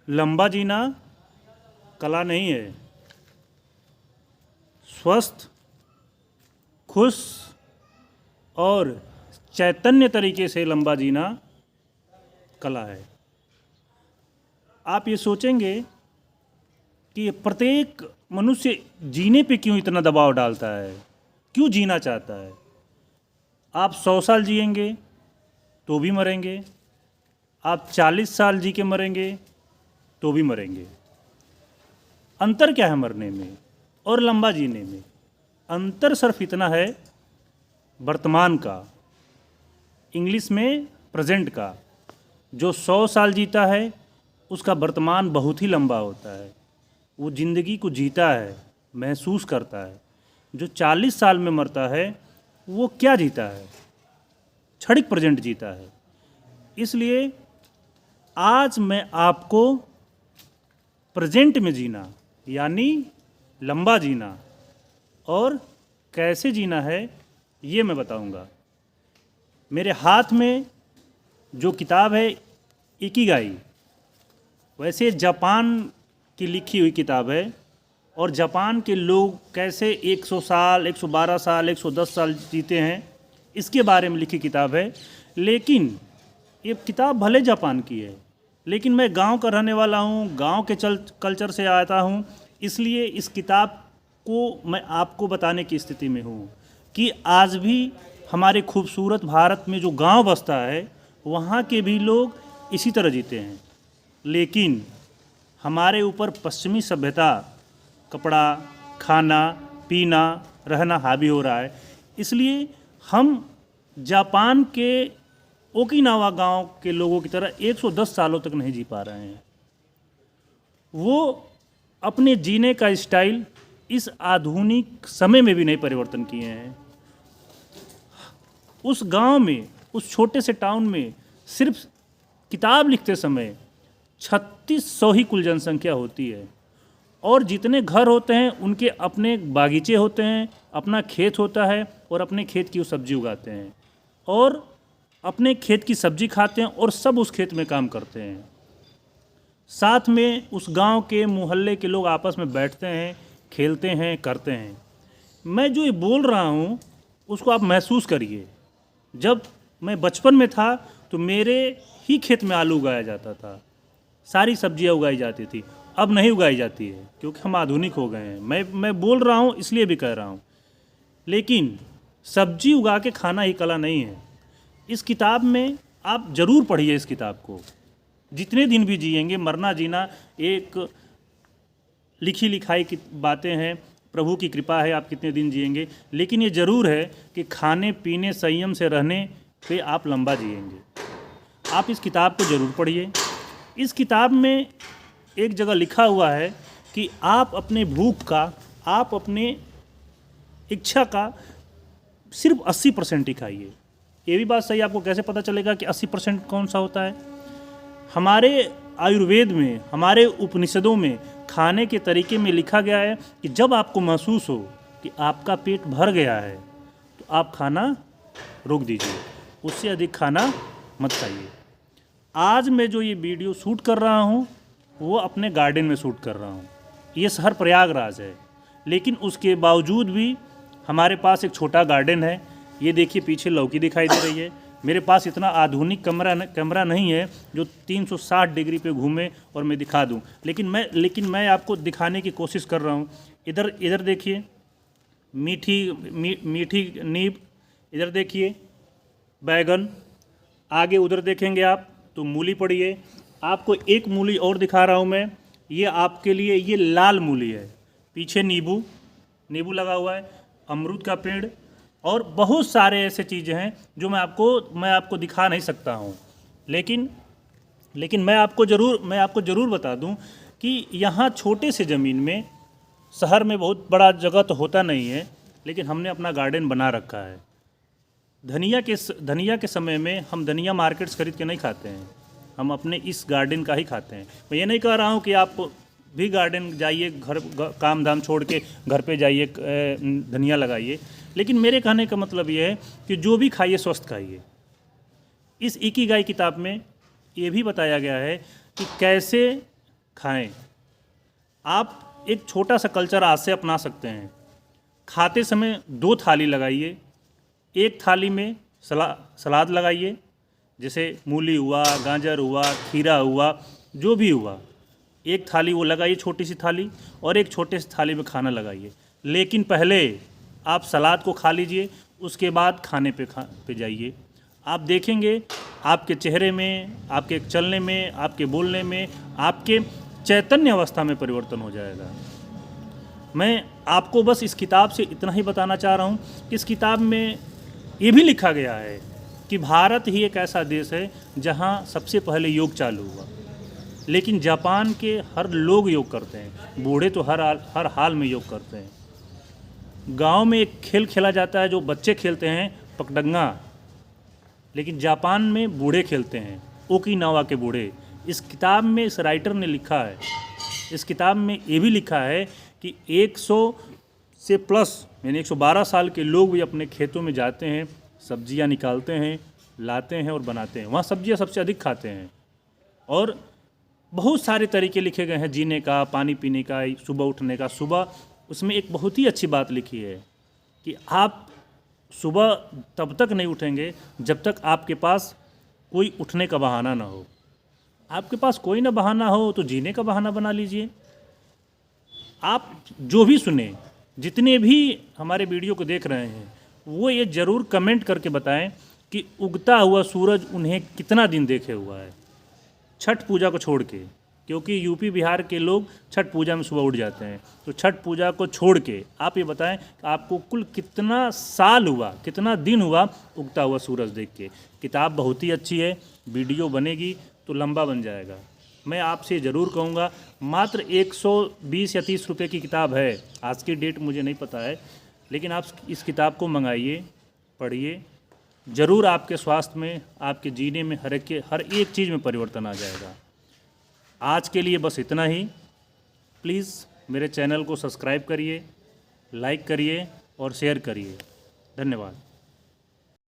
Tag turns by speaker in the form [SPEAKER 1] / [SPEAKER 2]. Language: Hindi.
[SPEAKER 1] लंबा जीना कला नहीं है। स्वस्थ, खुश और चैतन्य तरीके से लंबा जीना कला है। आप ये सोचेंगे कि प्रत्येक मनुष्य जीने पे क्यों इतना दबाव डालता है, क्यों जीना चाहता है। आप 100 साल जिएंगे तो भी मरेंगे, आप 40 साल जी के मरेंगे तो भी मरेंगे। अंतर क्या है मरने में और लंबा जीने में? अंतर सिर्फ इतना है वर्तमान का, इंग्लिश में प्रेजेंट का। जो 100 साल जीता है उसका वर्तमान बहुत ही लंबा होता है, वो ज़िंदगी को जीता है, महसूस करता है। जो 40 साल में मरता है वो क्या जीता है? क्षणिक प्रेजेंट जीता है। इसलिए आज मैं आपको प्रेजेंट में जीना यानी लंबा जीना और कैसे जीना है ये मैं बताऊंगा। मेरे हाथ में जो किताब है इकिगाई, वैसे जापान की लिखी हुई किताब है और जापान के लोग कैसे 100 साल, 112 साल, 110 साल जीते हैं इसके बारे में लिखी किताब है। लेकिन ये किताब भले जापान की है, लेकिन मैं गांव का रहने वाला हूँ, गांव के कल्चर से आता हूँ, इसलिए इस किताब को मैं आपको बताने की स्थिति में हूँ कि आज भी हमारे खूबसूरत भारत में जो गांव बसता है वहाँ के भी लोग इसी तरह जीते हैं। लेकिन हमारे ऊपर पश्चिमी सभ्यता, कपड़ा, खाना, पीना, रहना हावी हो रहा है, इसलिए हम जापान के ओकिनावा गांव के लोगों की तरह 110 सालों तक नहीं जी पा रहे हैं। वो अपने जीने का स्टाइल इस आधुनिक समय में भी नहीं परिवर्तन किए हैं। उस गांव में, उस छोटे से टाउन में सिर्फ किताब लिखते समय 3600 ही कुल जनसंख्या होती है और जितने घर होते हैं उनके अपने बागीचे होते हैं, अपना खेत होता है और अपने खेत की वो सब्जी उगाते हैं और अपने खेत की सब्जी खाते हैं और सब उस खेत में काम करते हैं। साथ में उस गांव के मोहल्ले के लोग आपस में बैठते हैं, खेलते हैं, करते हैं। मैं जो ये बोल रहा हूँ उसको आप महसूस करिए। जब मैं बचपन में था तो मेरे ही खेत में आलू उगाया जाता था, सारी सब्जियाँ उगाई जाती थी। अब नहीं उगाई जाती है क्योंकि हम आधुनिक हो गए हैं। मैं बोल रहा हूँ इसलिए भी कह रहा हूँ। लेकिन सब्जी उगा के खाना ही कला नहीं है। इस किताब में आप ज़रूर पढ़िए इस किताब को। जितने दिन भी जिएंगे, मरना जीना एक लिखी लिखाई की बातें हैं, प्रभु की कृपा है आप कितने दिन जिएंगे। लेकिन ये ज़रूर है कि खाने पीने संयम से रहने पे आप लंबा जिएंगे। आप इस किताब को ज़रूर पढ़िए। इस किताब में एक जगह लिखा हुआ है कि आप अपने भूख का, आप अपने इच्छा का सिर्फ 80% ही खाइए। ये भी बात सही, आपको कैसे पता चलेगा कि 80% कौन सा होता है? हमारे आयुर्वेद में, हमारे उपनिषदों में खाने के तरीके में लिखा गया है कि जब आपको महसूस हो कि आपका पेट भर गया है तो आप खाना रोक दीजिए, उससे अधिक खाना मत खाइए। आज मैं जो ये वीडियो शूट कर रहा हूँ वो अपने गार्डन में शूट कर रहा हूँ। ये शहर प्रयागराज है, लेकिन उसके बावजूद भी हमारे पास एक छोटा गार्डन है। ये देखिए पीछे लौकी दिखाई दे रही है। मेरे पास इतना आधुनिक कैमरा नहीं है जो 360 डिग्री पे घूमे और मैं दिखा दूं, लेकिन मैं आपको दिखाने की कोशिश कर रहा हूं। इधर देखिए मीठी नींब, इधर देखिए बैगन, आगे उधर देखेंगे आप तो मूली पड़ी है। आपको एक मूली और दिखा रहा हूं मैं, ये आपके लिए, ये लाल मूली है। पीछे नींबू लगा हुआ है, अमरूद का पेड़ और बहुत सारे ऐसे चीज़ें हैं जो मैं आपको दिखा नहीं सकता हूँ। लेकिन मैं आपको ज़रूर बता दूँ कि यहाँ छोटे से ज़मीन में, शहर में बहुत बड़ा जगह तो होता नहीं है, लेकिन हमने अपना गार्डन बना रखा है। धनिया के समय में हम धनिया मार्केट से खरीद के नहीं खाते हैं, हम अपने इस गार्डन का ही खाते हैं। मैं ये नहीं कह रहा हूँ कि आप भी गार्डन जाइए, काम धाम छोड़ के घर पे जाइए धनिया लगाइए, लेकिन मेरे कहने का मतलब ये है कि जो भी खाइए स्वस्थ खाइए। इस इकिगाई किताब में ये भी बताया गया है कि कैसे खाएं। आप एक छोटा सा कल्चर आज से अपना सकते हैं। खाते समय 2 थाली लगाइए। एक थाली में सलाद लगाइए, जैसे मूली हुआ, गाजर हुआ, खीरा हुआ, जो भी हुआ, एक थाली वो लगाइए, छोटी सी थाली, और एक छोटे सी थाली में खाना लगाइए। लेकिन पहले आप सलाद को खा लीजिए, उसके बाद खाने पे जाइए। आप देखेंगे आपके चेहरे में, आपके चलने में, आपके बोलने में, आपके चैतन्य अवस्था में परिवर्तन हो जाएगा। मैं आपको बस इस किताब से इतना ही बताना चाह रहा हूँ कि इस किताब में ये भी लिखा गया है कि भारत ही एक ऐसा देश है जहाँ सबसे पहले योग चालू हुआ, लेकिन जापान के हर लोग योग करते हैं। बूढ़े तो हर हाल में योग करते हैं। गांव में एक खेल खेला जाता है जो बच्चे खेलते हैं, पकडंगा, लेकिन जापान में बूढ़े खेलते हैं, ओकिनावा के बूढ़े। इस किताब में इस राइटर ने लिखा है, इस किताब में ये भी लिखा है कि 100 से प्लस यानी 112 साल के लोग भी अपने खेतों में जाते हैं, सब्जियां निकालते हैं, लाते हैं और बनाते हैं। वहाँ सब्जियां सबसे अधिक खाते हैं। और बहुत सारे तरीके लिखे गए हैं जीने का, पानी पीने का, सुबह उठने का। सुबह उसमें एक बहुत ही अच्छी बात लिखी है कि आप सुबह तब तक नहीं उठेंगे जब तक आपके पास कोई उठने का बहाना ना हो। आपके पास कोई ना बहाना हो तो जीने का बहाना बना लीजिए। आप जो भी सुने, जितने भी हमारे वीडियो को देख रहे हैं, वो ये ज़रूर कमेंट करके बताएं कि उगता हुआ सूरज उन्हें कितना दिन देखे हुआ है, छठ पूजा को छोड़ के। क्योंकि यूपी बिहार के लोग छठ पूजा में सुबह उठ जाते हैं। तो छठ पूजा को छोड़ के आप ये बताएं कि आपको कुल कितना साल हुआ, कितना दिन हुआ उगता हुआ सूरज देख के। किताब बहुत ही अच्छी है, वीडियो बनेगी तो लंबा बन जाएगा। मैं आपसे ज़रूर कहूँगा, मात्र 120 या 30 रुपये की किताब है। आज की डेट मुझे नहीं पता है, लेकिन आप इस किताब को मंगाइए, पढ़िए। ज़रूर आपके स्वास्थ्य में, आपके जीने में, हर एक चीज़ में परिवर्तन आ जाएगा। आज के लिए बस इतना ही। प्लीज़ मेरे चैनल को सब्सक्राइब करिए, लाइक करिए और शेयर करिए। धन्यवाद।